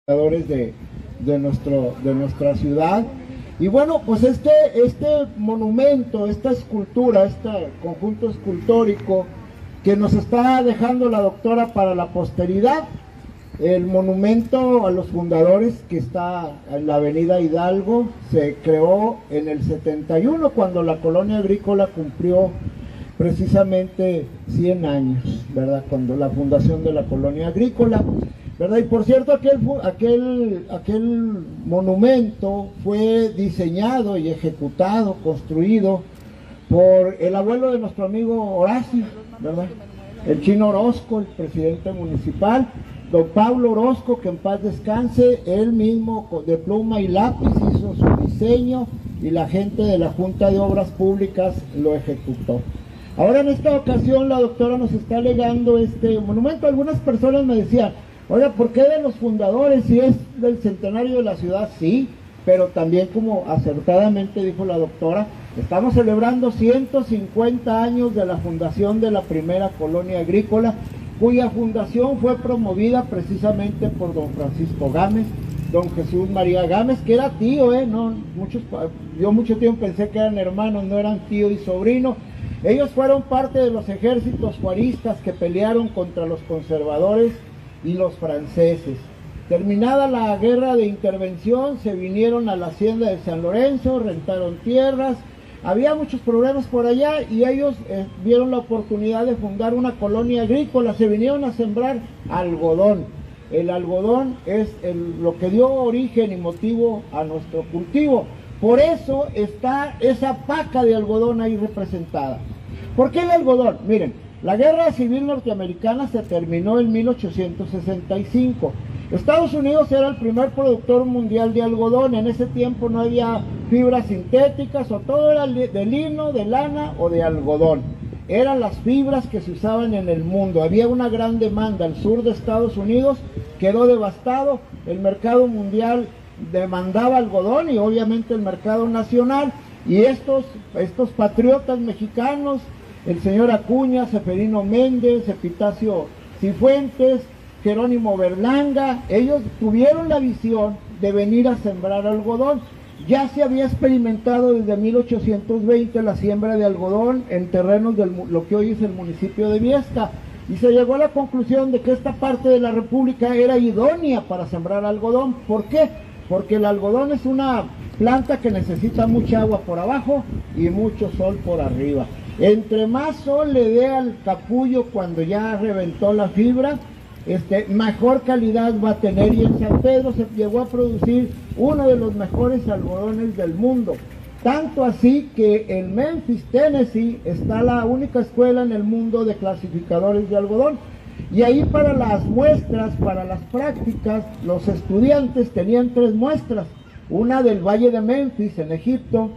de nuestra ciudad. Y bueno, pues este monumento, esta escultura, este conjunto escultórico que nos está dejando la doctora para la posteridad, el monumento a los fundadores que está en la avenida Hidalgo, se creó en el 71, cuando la colonia agrícola cumplió precisamente 100 años, ¿verdad? Cuando la fundación de la colonia agrícola, ¿verdad? Y por cierto, aquel monumento fue diseñado y ejecutado, construido por el abuelo de nuestro amigo Horacio, ¿verdad? El Chino Orozco, el presidente municipal, don Pablo Orozco, que en paz descanse, él mismo de pluma y lápiz hizo su diseño y la gente de la Junta de Obras Públicas lo ejecutó. Ahora en esta ocasión la doctora nos está alegando este monumento. Algunas personas me decían, oiga, ¿por qué de los fundadores? Si es del centenario de la ciudad, sí, pero también, como acertadamente dijo la doctora, estamos celebrando 150 años de la fundación de la primera colonia agrícola, cuya fundación fue promovida precisamente por don Francisco Gámez, don Jesús María Gámez, que era tío, yo mucho tiempo pensé que eran hermanos, no eran tío y sobrino. Ellos fueron parte de los ejércitos juaristas que pelearon contra los conservadores y los franceses. Terminada la guerra de intervención, se vinieron a la hacienda de San Lorenzo, rentaron tierras. Había muchos problemas por allá y ellos vieron la oportunidad de fundar una colonia agrícola. Se vinieron a sembrar algodón. El algodón es lo que dio origen y motivo a nuestro cultivo. Por eso está esa paca de algodón ahí representada. ¿Por qué el algodón? Miren, la guerra civil norteamericana se terminó en 1865. Estados Unidos era el primer productor mundial de algodón. En ese tiempo no había fibras sintéticas, o todo era de lino, de lana o de algodón. Eran las fibras que se usaban en el mundo. Había una gran demanda. El sur de Estados Unidos quedó devastado. El mercado mundial demandaba algodón y obviamente el mercado nacional. Y estos patriotas mexicanos, el señor Acuña, Seferino Méndez, Epitacio Cifuentes, Jerónimo Berlanga, ellos tuvieron la visión de venir a sembrar algodón. Ya se había experimentado desde 1820 la siembra de algodón en terrenos de lo que hoy es el municipio de Viesca, y se llegó a la conclusión de que esta parte de la república era idónea para sembrar algodón. ¿Por qué? Porque el algodón es una planta que necesita mucha agua por abajo y mucho sol por arriba. Entre más sol le dé al capullo cuando ya reventó la fibra, mejor calidad va a tener. Y en San Pedro se llegó a producir uno de los mejores algodones del mundo. Tanto así que en Memphis, Tennessee, está la única escuela en el mundo de clasificadores de algodón. Y ahí, para las muestras, para las prácticas, los estudiantes tenían 3 muestras. Una del Valle de Memphis, en Egipto,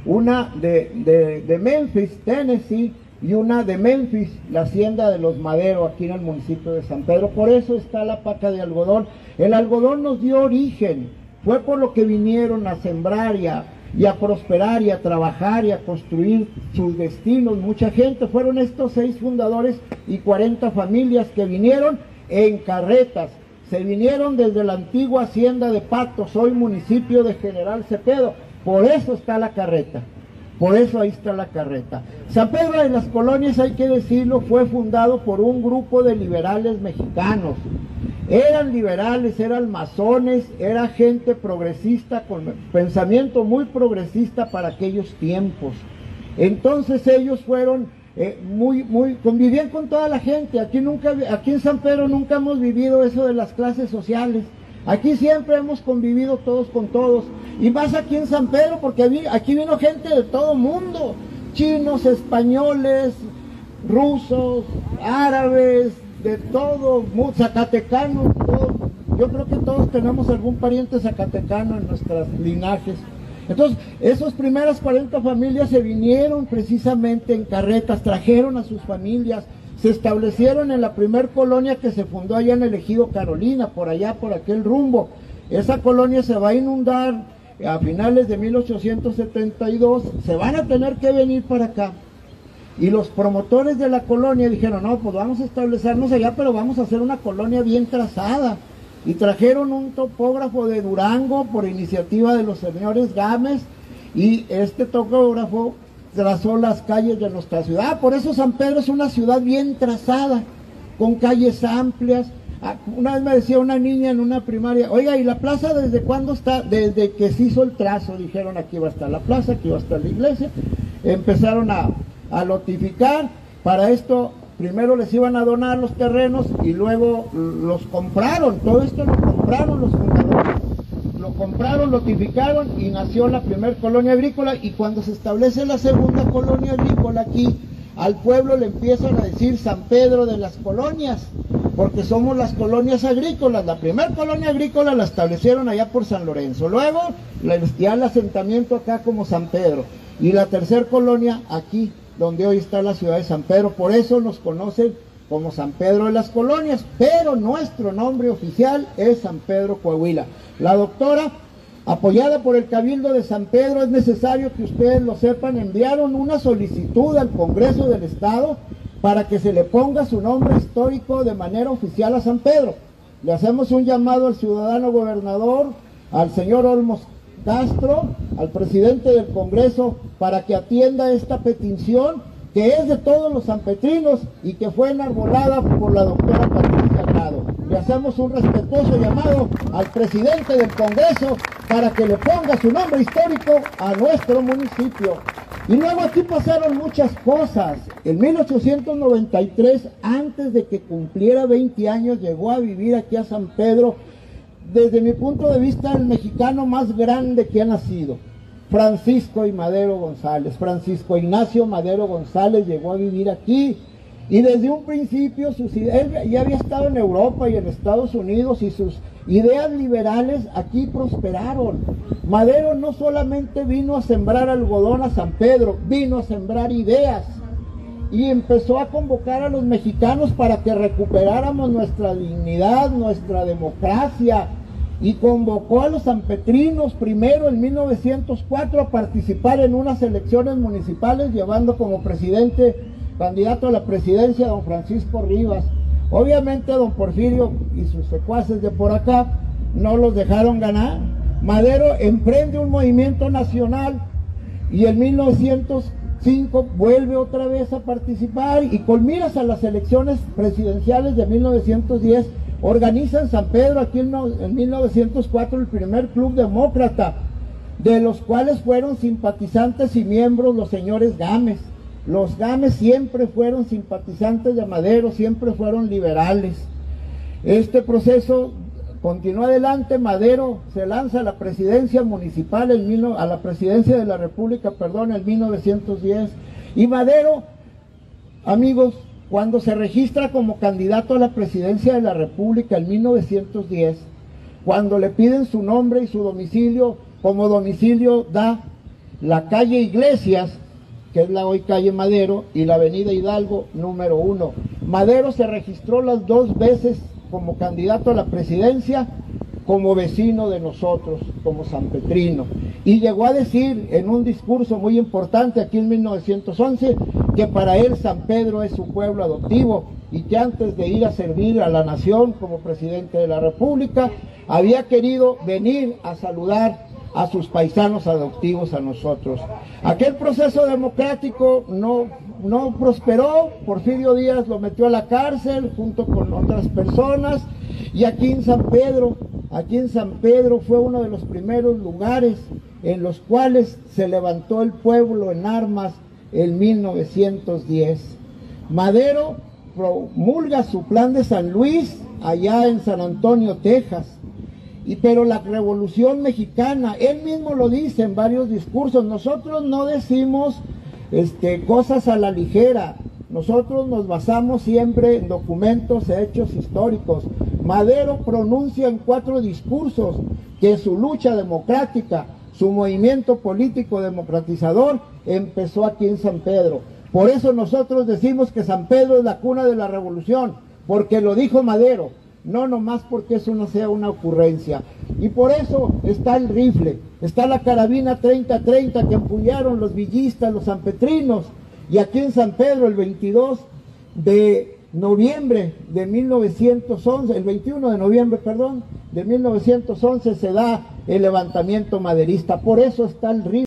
una de Memphis, Tennessee, y una de Memphis, la hacienda de los Madero, aquí en el municipio de San Pedro. Por eso está la paca de algodón. El algodón nos dio origen, fue por lo que vinieron a sembrar y a prosperar y a trabajar y a construir sus destinos. Mucha gente, fueron estos 6 fundadores y 40 familias que vinieron en carretas. Se vinieron desde la antigua hacienda de Patos, hoy municipio de General Cepeda. Por eso está la carreta. Por eso ahí está la carreta. San Pedro de las Colonias, hay que decirlo, fue fundado por un grupo de liberales mexicanos. Eran liberales, eran masones, era gente progresista, con pensamiento muy progresista para aquellos tiempos. Entonces ellos fueron convivían con toda la gente. Aquí en San Pedro nunca hemos vivido eso de las clases sociales. Aquí siempre hemos convivido todos con todos, y más aquí en San Pedro, porque aquí vino gente de todo mundo, chinos, españoles, rusos, árabes, de todo, zacatecanos, todos. Yo creo que todos tenemos algún pariente zacatecano en nuestros linajes. Entonces, esas primeras 40 familias se vinieron precisamente en carretas, trajeron a sus familias, se establecieron en la primer colonia que se fundó allá en el Ejido Carolina, por allá, por aquel rumbo. Esa colonia se va a inundar a finales de 1872, se van a tener que venir para acá. Y los promotores de la colonia dijeron, no, pues vamos a establecernos allá, pero vamos a hacer una colonia bien trazada. y trajeron un topógrafo de Durango por iniciativa de los señores Gámez, y este topógrafo trazó las calles de nuestra ciudad. Por eso San Pedro es una ciudad bien trazada, con calles amplias. Una vez me decía una niña en una primaria, oiga, ¿y la plaza desde cuándo está? Desde que se hizo el trazo, dijeron aquí va a estar la plaza, aquí va a estar la iglesia. Empezaron a lotificar. Para esto primero les iban a donar los terrenos y luego los compraron. Todo esto lo compraron los fundadores, lo compraron, lotificaron y nació la primer colonia agrícola. Y cuando se establece la segunda colonia agrícola aquí, al pueblo le empiezan a decir San Pedro de las Colonias, porque somos las colonias agrícolas. La primera colonia agrícola la establecieron allá por San Lorenzo, luego ya el asentamiento acá como San Pedro, y la tercera colonia aquí, donde hoy está la ciudad de San Pedro. Por eso nos conocen como San Pedro de las Colonias, pero nuestro nombre oficial es San Pedro Coahuila. La doctora, apoyada por el Cabildo de San Pedro, es necesario que ustedes lo sepan, enviaron una solicitud al Congreso del Estado para que se le ponga su nombre histórico de manera oficial a San Pedro. Le hacemos un llamado al ciudadano gobernador, al señor Olmos Castro, al presidente del Congreso, para que atienda esta petición, que es de todos los sanpetrinos y que fue enarbolada por la doctora Patricia Prado. Le hacemos un respetuoso llamado al presidente del Congreso para que le ponga su nombre histórico a nuestro municipio. Y luego aquí pasaron muchas cosas. En 1893, antes de que cumpliera 20 años, llegó a vivir aquí a San Pedro, desde mi punto de vista, el mexicano más grande que ha nacido, Francisco y Madero González. Francisco Ignacio Madero González llegó a vivir aquí, y desde un principio él ya había estado en Europa y en Estados Unidos, y sus ideas liberales aquí prosperaron. Madero no solamente vino a sembrar algodón a San Pedro, vino a sembrar ideas, y empezó a convocar a los mexicanos para que recuperáramos nuestra dignidad, nuestra democracia, y convocó a los sanpetrinos primero en 1904 a participar en unas elecciones municipales, llevando como candidato a la presidencia a don Francisco Rivas. Obviamente don Porfirio y sus secuaces de por acá no los dejaron ganar. Madero emprende un movimiento nacional y en 1905 vuelve otra vez a participar, y con miras a las elecciones presidenciales de 1910 organiza en San Pedro, aquí en 1904, el primer club demócrata, de los cuales fueron simpatizantes y miembros los señores Gámez. Los Gámez siempre fueron simpatizantes de Madero, siempre fueron liberales. Este proceso continúa adelante. Madero se lanza a la presidencia municipal, a la presidencia de la República, en 1910. Y Madero, amigos, cuando se registra como candidato a la presidencia de la República en 1910, cuando le piden su nombre y su domicilio, como domicilio da la calle Iglesias, que es la hoy calle Madero, y la avenida Hidalgo número 1. Madero se registró las dos veces como candidato a la presidencia, como vecino de nosotros, como sanpetrino, y llegó a decir en un discurso muy importante aquí en 1911 que para él San Pedro es su pueblo adoptivo, y que antes de ir a servir a la nación como presidente de la República había querido venir a saludar a sus paisanos adoptivos, a nosotros. Aquel proceso democrático no prosperó. Porfirio Díaz lo metió a la cárcel junto con otras personas, y aquí en San Pedro fue uno de los primeros lugares en los cuales se levantó el pueblo en armas en 1910. Madero promulga su plan de San Luis allá en San Antonio, Texas. Pero la Revolución Mexicana, él mismo lo dice en varios discursos, nosotros no decimos cosas a la ligera, nosotros nos basamos siempre en documentos, hechos históricos. Madero pronuncia en 4 discursos que su lucha democrática, su movimiento político democratizador, empezó aquí en San Pedro. Por eso nosotros decimos que San Pedro es la cuna de la revolución, porque lo dijo Madero, no nomás porque eso sea una ocurrencia. Y por eso está el rifle, está la carabina 30-30 que empuñaron los villistas, los sanpetrinos, y aquí en San Pedro el 22 de noviembre de 1911, el 21 de noviembre, de 1911 se da el levantamiento maderista. Por eso está el río.